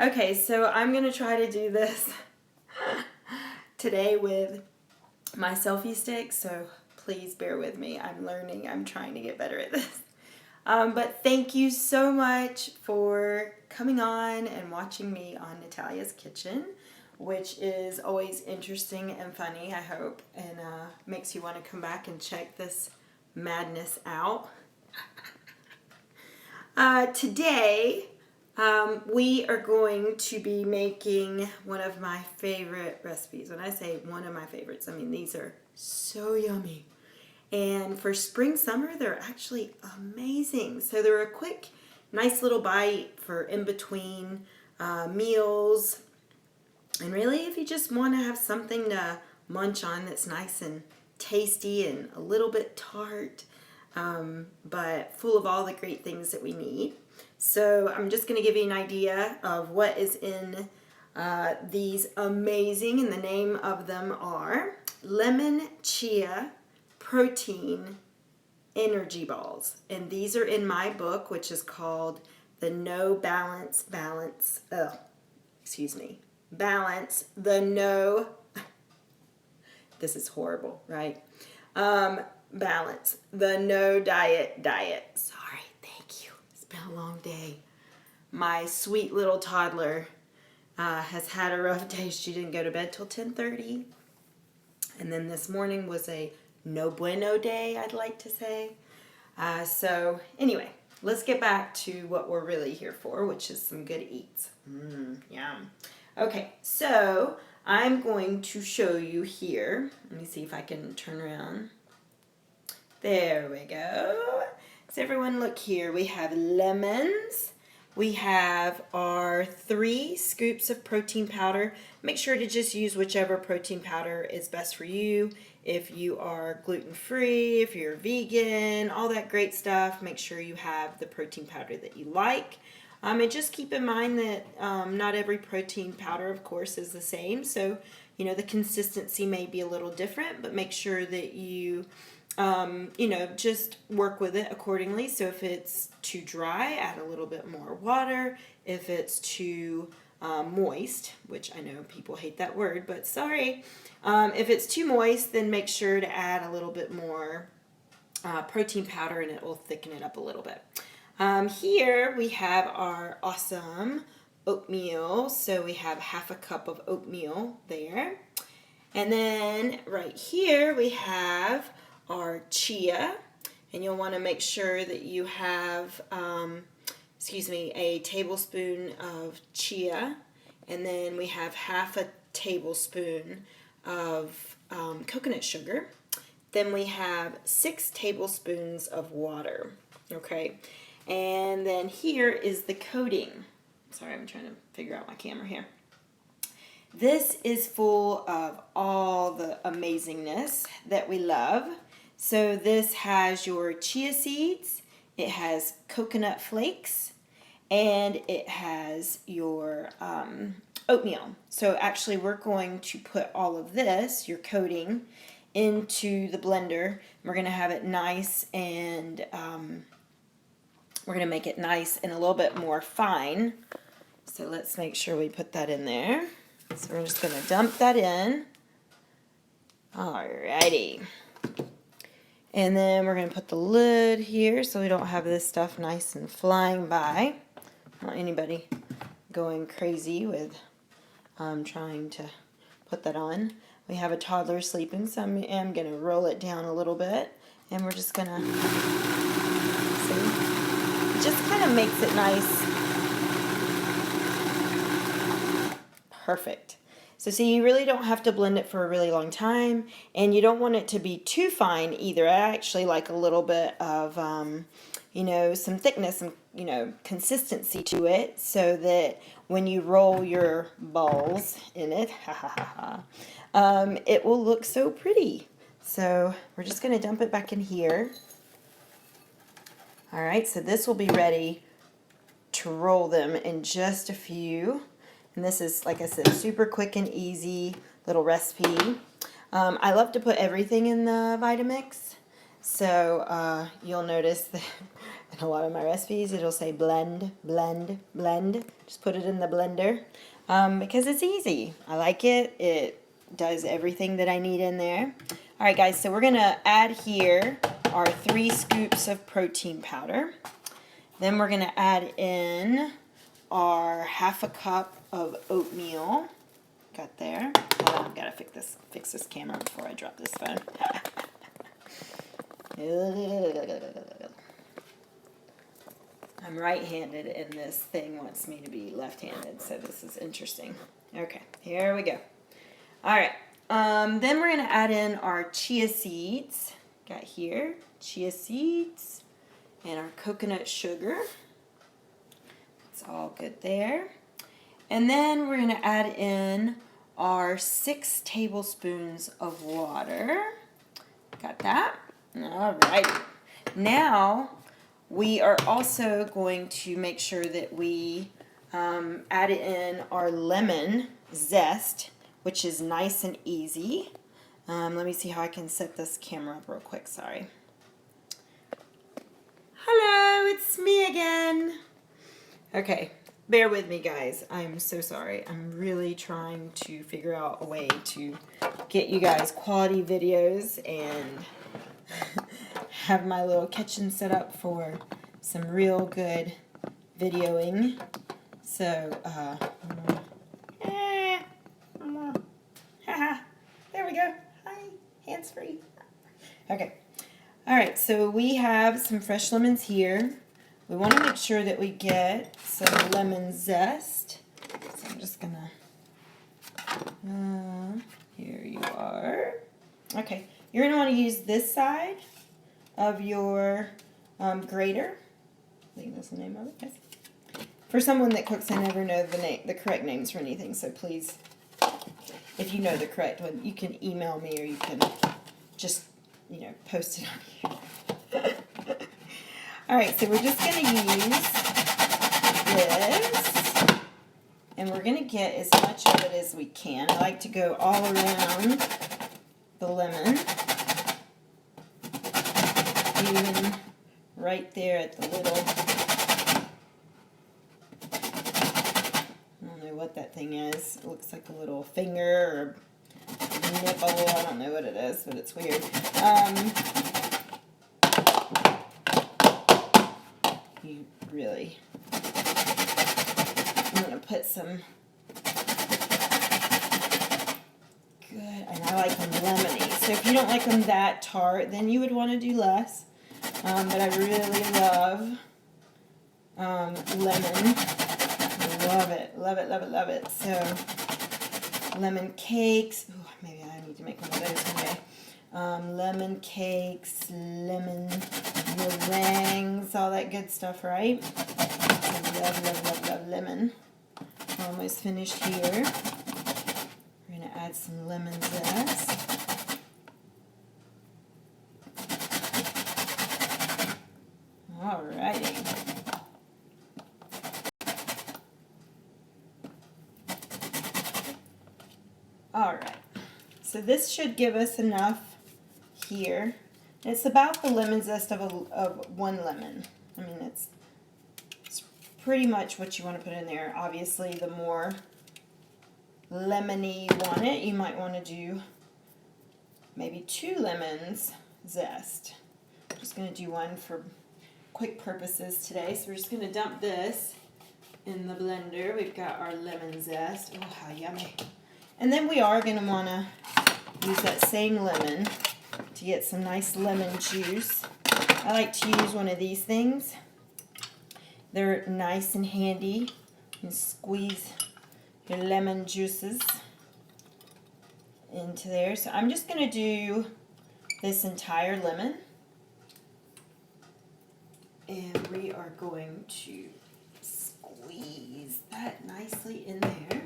Okay, so I'm going to try to do this today with my selfie stick, so please bear with me. I'm learning. I'm trying to get better at this. But thank you so much for coming on and watching me on Natalia's Kitchen, which is always interesting and funny, I hope, and makes you want to come back and check this madness out. Today, we are going to be making one of my favorite recipes. When I say one of my favorites, I mean these are so yummy. And for spring, summer, they're actually amazing. So they're a quick, nice little bite for in between meals. And really, if you just want to have something to munch on that's nice and tasty and a little bit tart, but full of all the great things that we need. So I'm just going to give you an idea of what is in these amazing, and the name of them are lemon chia protein energy balls. And these are in my book, which is called the Balance the No, this is horrible, right? Balance the No Diet. Sorry, thank you. It's been a long day. My sweet little toddler has had a rough day. She didn't go to bed till 10:30. And then this morning was a no bueno day, I'd like to say. So anyway, let's get back to what we're really here for, which is some good eats. Yum. Okay, so I'm going to show you here. Let me see if I can turn around. There we go. So everyone look here. We have lemons. We have our 3 scoops of protein powder. Make sure to just use whichever protein powder is best for you. If you are gluten-free, if you're vegan, all that great stuff, make sure you have the protein powder that you like. And just keep in mind that not every protein powder, of course, is the same. So, you know, the consistency may be a little different, but make sure that you, just work with it accordingly. So if it's too dry, add a little bit more water. If it's too moist, which I know people hate that word, but sorry. If it's too moist, then make sure to add a little bit more protein powder, and it will thicken it up a little bit. Here we have our awesome oatmeal. So we have half a cup of oatmeal there. And then right here we have our chia. And you'll want to make sure that you have, a tablespoon of chia. And then we have half a tablespoon of coconut sugar. Then we have 6 tablespoons of water. Okay. And then here is the coating. Sorry, I'm trying to figure out my camera here. This is full of all the amazingness that we love. So this has your chia seeds, it has coconut flakes, and it has your oatmeal. So actually we're going to put all of this, your coating, into the blender. We're going to have it nice and we're going to make it nice and a little bit more fine. So let's make sure we put that in there. So we're just going to dump that in. Alrighty. And then we're going to put the lid here so we don't have this stuff nice and flying by. Don't want anybody going crazy with trying to put that on. We have a toddler sleeping, so I'm going to roll it down a little bit. And we're just going to, see? It just kind of makes it nice. Perfect. So see, you really don't have to blend it for a really long time, and you don't want it to be too fine either. I actually like a little bit of, some thickness and, consistency to it, so that when you roll your balls in it, it will look so pretty. So we're just going to dump it back in here. All right, so this will be ready to roll them in just a few. And this is, like I said, super quick and easy little recipe. I love to put everything in the Vitamix. So you'll notice that In a lot of my recipes, it'll say blend, blend, blend. Just put it in the blender because it's easy. I like it. It does everything that I need in there. All right, guys, so we're going to add here our 3 scoops of protein powder. Then we're going to add in our 1/2 cup of oatmeal. Got there. Hold on, I've got to fix this camera before I drop this phone. I'm right-handed and this thing wants me to be left-handed, so this is interesting. Okay, here we go. All right, then we're going to add in our chia seeds. Got here, chia seeds, and our coconut sugar. It's all good there. And then we're going to add in our 6 tablespoons of water. Got that? All right. Now, we are also going to make sure that we add in our lemon zest, which is nice and easy. Let me see how I can set this camera up real quick. Sorry. Hello, it's me again. Okay, bear with me, guys. I'm so sorry. I'm really trying to figure out a way to get you guys quality videos and have my little kitchen set up for some real good videoing. So, there we go. Hi, hands free. Okay. All right, so we have some fresh lemons here. We want to make sure that we get some lemon zest. So I'm just gonna, here you are. Okay, you're gonna want to use this side of your grater. I think that's the name of it. Yes. For someone that cooks, I never know the correct names for anything. So please, if you know the correct one, you can email me or you can just, post it on here. All right, so we're just going to use this, and we're going to get as much of it as we can. I like to go all around the lemon, even right there at the little, I don't know what that thing is. It looks like a little finger or nipple. I don't know what it is, but it's weird. You really, I'm going to put some good, and I like them lemony. So if you don't like them that tart, then you would want to do less. But I really love lemon. I love it, love it, love it, love it. So lemon cakes. Ooh, maybe I need to make one of those someday. Lemon cakes, lemon meringues, all that good stuff, right? I love, love, love, love lemon. We're almost finished here. We're going to add some lemon zest. Alrighty. Alright. So this should give us enough here. It's about the lemon zest of 1 lemon. I mean, it's pretty much what you want to put in there. Obviously, the more lemony you want it, you might want to do maybe 2 lemons zest. I'm just going to do 1 for quick purposes today. So we're just going to dump this in the blender. We've got our lemon zest. Oh, how yummy. And then we are going to want to use that same lemon to get some nice lemon juice. I like to use one of these things. They're nice and handy. You can squeeze your lemon juices into there. So I'm just going to do this entire lemon. And we are going to squeeze that nicely in there.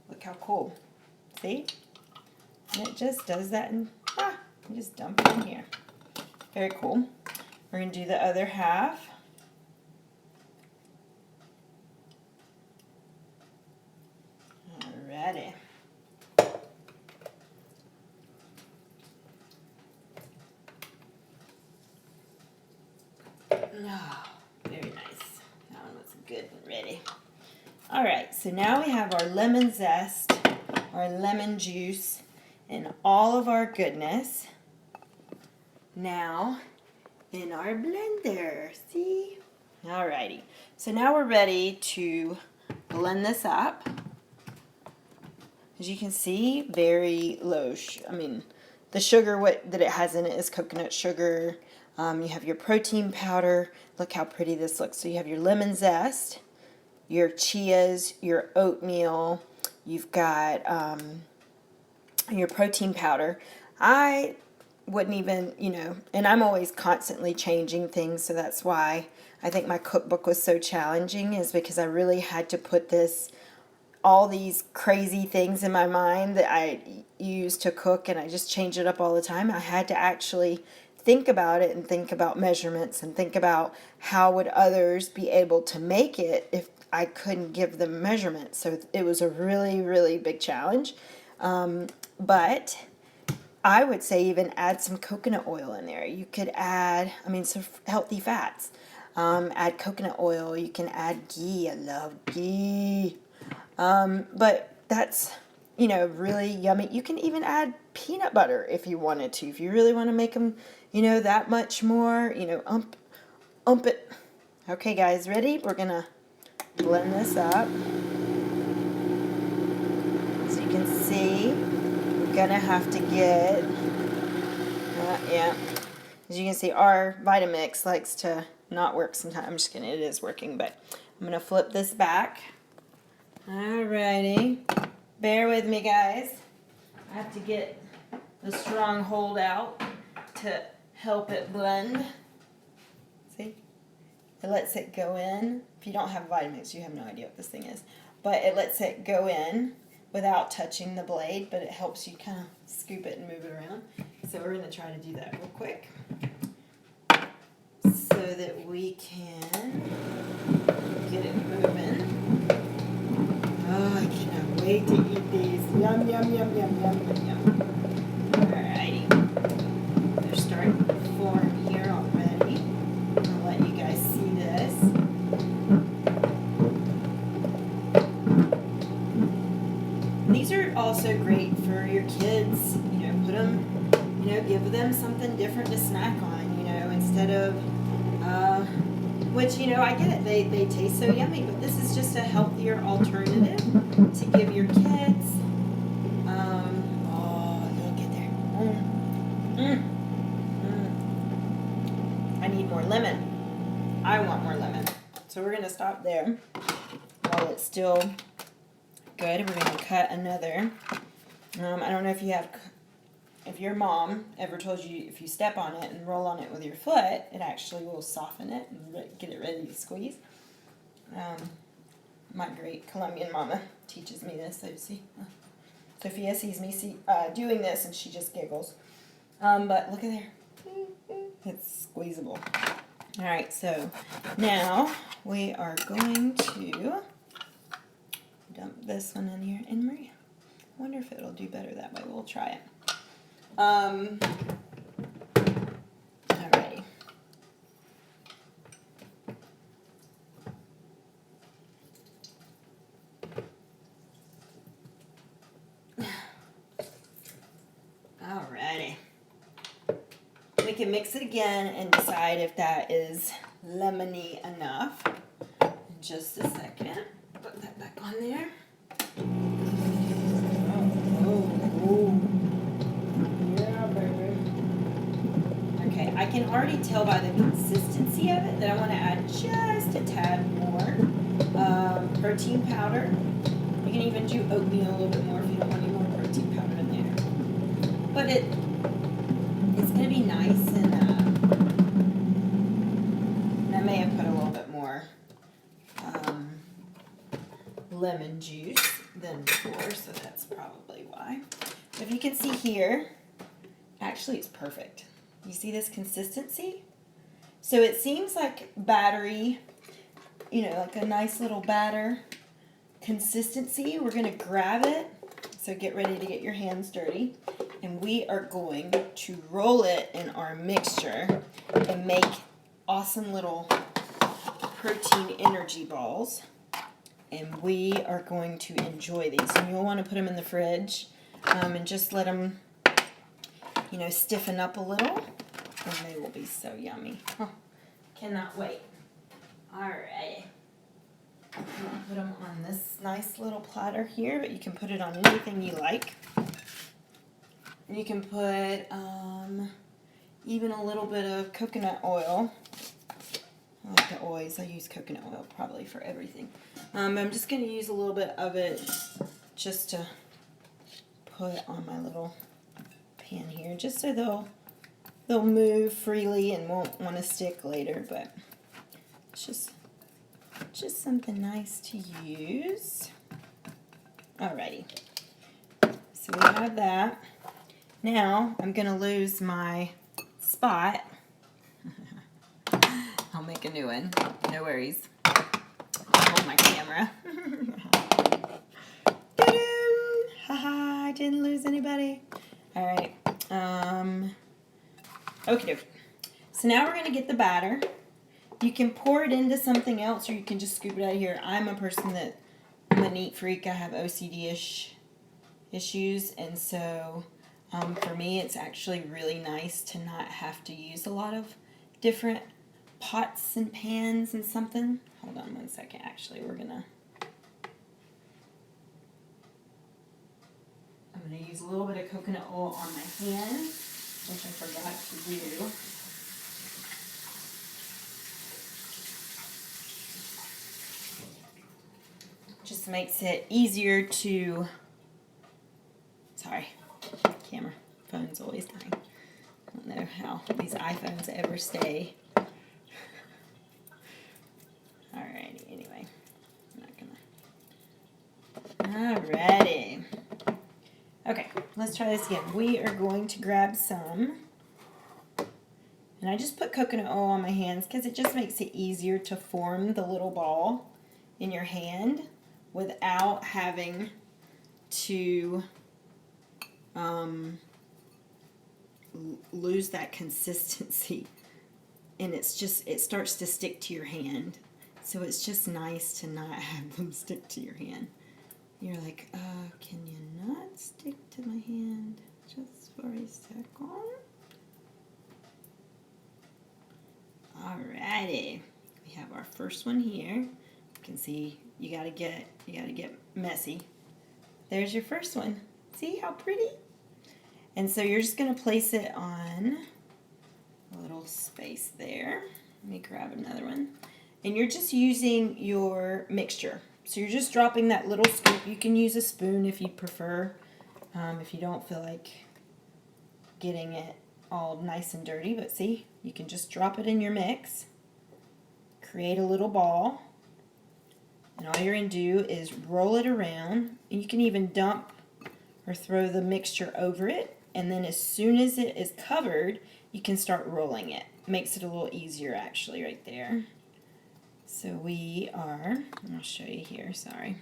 Look how cool. See? And it just does that and you just dump it in here. Very cool. We're going to do the other half. Oh, very nice. That one was good and ready. All right, so now we have our lemon zest, our lemon juice, and all of our goodness now in our blender. See? All righty. So now we're ready to blend this up. As you can see, very low. The sugar that it has in it is coconut sugar. You have your protein powder. Look how pretty this looks. So you have your lemon zest, your chias, your oatmeal. You've got your protein powder. I wouldn't even, and I'm always constantly changing things, so that's why I think my cookbook was so challenging, is because I really had to put all these crazy things in my mind that I use to cook, and I just change it up all the time. I had to actually think about it and think about measurements and think about how would others be able to make it if I couldn't give them measurements. So it was a really, really big challenge. But I would say even add some coconut oil in there. You could add, some healthy fats. Add coconut oil. You can add ghee. I love ghee. But that's, really yummy. You can even add peanut butter if you wanted to. If you really want to make them, that much more, ump it. Okay, guys, ready? We're going to blend this up. So you can see, we're going to have to get, as you can see, our Vitamix likes to not work sometimes. I'm just kidding, it is working, but I'm going to flip this back. Alrighty, bear with me, guys. I have to get the strong hold out to help it blend. See? It lets it go in. If you don't have Vitamix, you have no idea what this thing is. But it lets it go in without touching the blade, but it helps you kind of scoop it and move it around. So we're going to try to do that real quick so that we can get it moving. Oh, I cannot wait to eat these. Yum, yum, yum, yum, yum, yum, yum. Alrighty. They're starting to form here already. I'll let you guys see this. These are also great for your kids. Put them, give them something different to snack on, instead of, which, I get it, they taste so yummy, but this is just a healthier alternative to give your kids. Oh, look at there. I need more lemon. I want more lemon. So we're going to stop there while it's still good. We're going to cut another. I don't know if your mom ever told you if you step on it and roll on it with your foot, it actually will soften it and get it ready to squeeze. My great Colombian mama teaches me this. So see, Sophia sees me doing this and she just giggles. But look at there. It's squeezable. All right, so now we are going to dump this one in here. And Maria, I wonder if it'll do better that way. We'll try it. Alrighty. Alrighty. We can mix it again and decide if that is lemony enough. In just a second. Put that back on there. Oh. Yeah, baby. Okay, I can already tell by the consistency of it that I want to add just a tad more protein powder. You can even do oatmeal a little bit more if you don't want any more protein powder in there. But it's going to be nice, and I may have put a little bit more lemon juice than before, so that's probably why. If you can see here, actually it's perfect. You see this consistency? So it seems like battery, like a nice little batter consistency. We're going to grab it, so get ready to get your hands dirty, and we are going to roll it in our mixture and make awesome little protein energy balls. And we are going to enjoy these. And you'll want to put them in the fridge and just let them, you know, stiffen up a little. And they will be so yummy. Oh, cannot wait. Alright. Put them on this nice little platter here, but you can put it on anything you like. You can put even a little bit of coconut oil. I like the oils. I use coconut oil probably for everything. I'm just going to use a little bit of it just to put on my little pan here, just so they'll move freely and won't want to stick later. But it's just something nice to use. Alrighty. So we have that. Now I'm going to lose my spot. I'll make a new one. No worries. Hold my camera. Haha, I didn't lose anybody. Alright. Okay. So now we're going to get the batter. You can pour it into something else or you can just scoop it out of here. I'm a person I'm a neat freak. I have OCD-ish issues, and so for me it's actually really nice to not have to use a lot of different pots and pans and something. Hold on one second. Actually, I'm gonna use a little bit of coconut oil on my hands, which I forgot to do. Just makes it easier to, sorry, camera, phone's always dying. I don't know how these iPhones ever stay. Alrighty, anyway, I'm not gonna. Alrighty. Okay, let's try this again. We are going to grab some, and I just put coconut oil on my hands because it just makes it easier to form the little ball in your hand without having to lose that consistency, and it starts to stick to your hand. So it's just nice to not have them stick to your hand. You're like, can you not stick to my hand just for a second? Alrighty, we have our first one here. You can see you gotta get messy. There's your first one. See how pretty? And so you're just gonna place it on a little space there. Let me grab another one. And you're just using your mixture. So you're just dropping that little scoop. You can use a spoon if you prefer, if you don't feel like getting it all nice and dirty. But see, you can just drop it in your mix, create a little ball, and all you're going to do is roll it around. And you can even dump or throw the mixture over it, and then as soon as it is covered, you can start rolling it. Makes it a little easier actually right there. So we are, I'll show you here, sorry.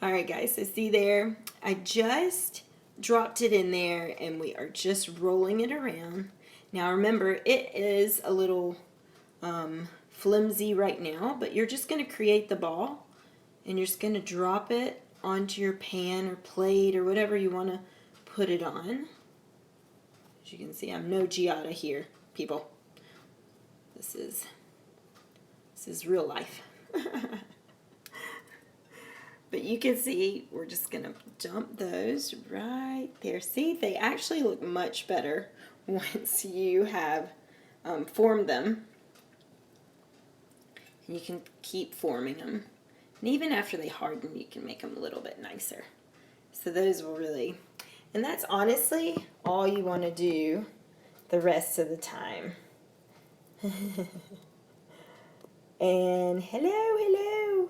Alright guys, so see there, I just dropped it in there and we are just rolling it around. Now remember, it is a little flimsy right now, but you're just going to create the ball and you're just going to drop it onto your pan or plate or whatever you want to put it on. As you can see, I'm no Giada here, people. This is real life. But you can see, we're just going to dump those right there. See, they actually look much better once you have formed them. And you can keep forming them. And even after they harden, you can make them a little bit nicer. So those will really, and that's honestly all you want to do the rest of the time. And hello.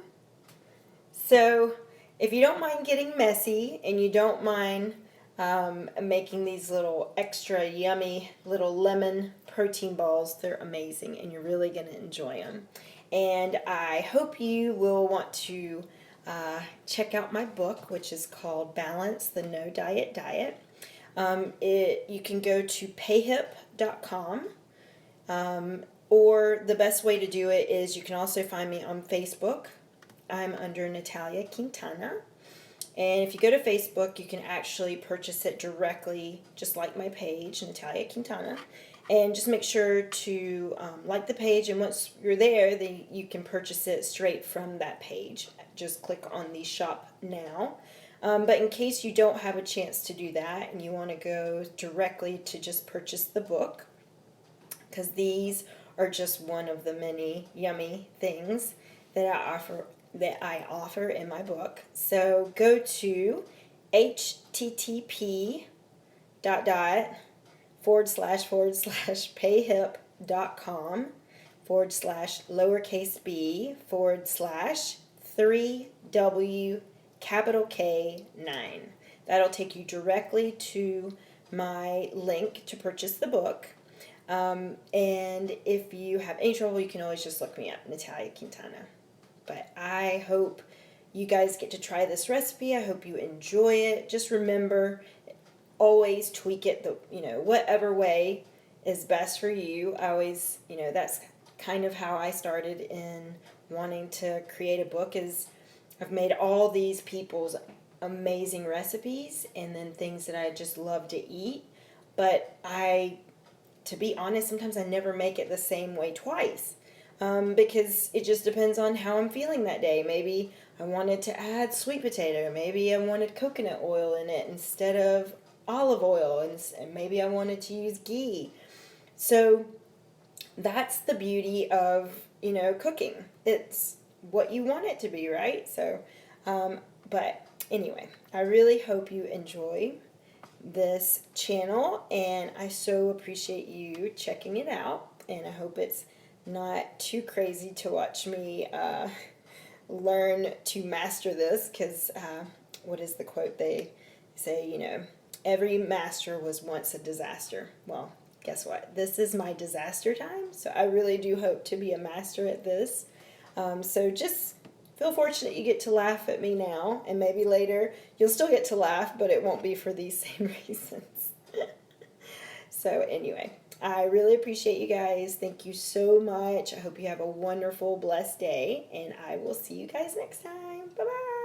So if you don't mind getting messy and you don't mind making these little extra yummy little lemon protein balls, they're amazing and you're really going to enjoy them. And I hope you will want to check out my book, which is called Balance the No Diet Diet. You can go to payhip.com. Or the best way to do it is you can also find me on Facebook. I'm under Natalia Quintana. And if you go to Facebook, you can actually purchase it directly, just like my page, Natalia Quintana. And just make sure to like the page, and once you're there, then you can purchase it straight from that page. Just click on the shop now. But in case you don't have a chance to do that and you want to go directly to just purchase the book, because these are just one of the many yummy things that I offer in my book. So go to http://payhip.com/payhip/3W_K9. That'll take you directly to my link to purchase the book. And if you have any trouble, you can always just look me up, Natalia Quintana. But I hope you guys get to try this recipe. I hope you enjoy it. Just remember, always tweak it whatever way is best for you. I always, that's kind of how I started in wanting to create a book. Is I've made all these people's amazing recipes and then things that I just love to eat, but to be honest, sometimes I never make it the same way twice, because it just depends on how I'm feeling that day. Maybe I wanted to add sweet potato. Maybe I wanted coconut oil in it instead of olive oil, and maybe I wanted to use ghee. So that's the beauty of, cooking. It's what you want it to be, right? So, but anyway, I really hope you enjoy this channel, and I so appreciate you checking it out, and I hope it's not too crazy to watch me learn to master this, because what is the quote? They say, every master was once a disaster. Well, guess what? This is my disaster time, so I really do hope to be a master at this. So just feel fortunate you get to laugh at me now, and maybe later you'll still get to laugh, but it won't be for these same reasons. So anyway, I really appreciate you guys. Thank you so much. I hope you have a wonderful, blessed day, and I will see you guys next time. Bye-bye.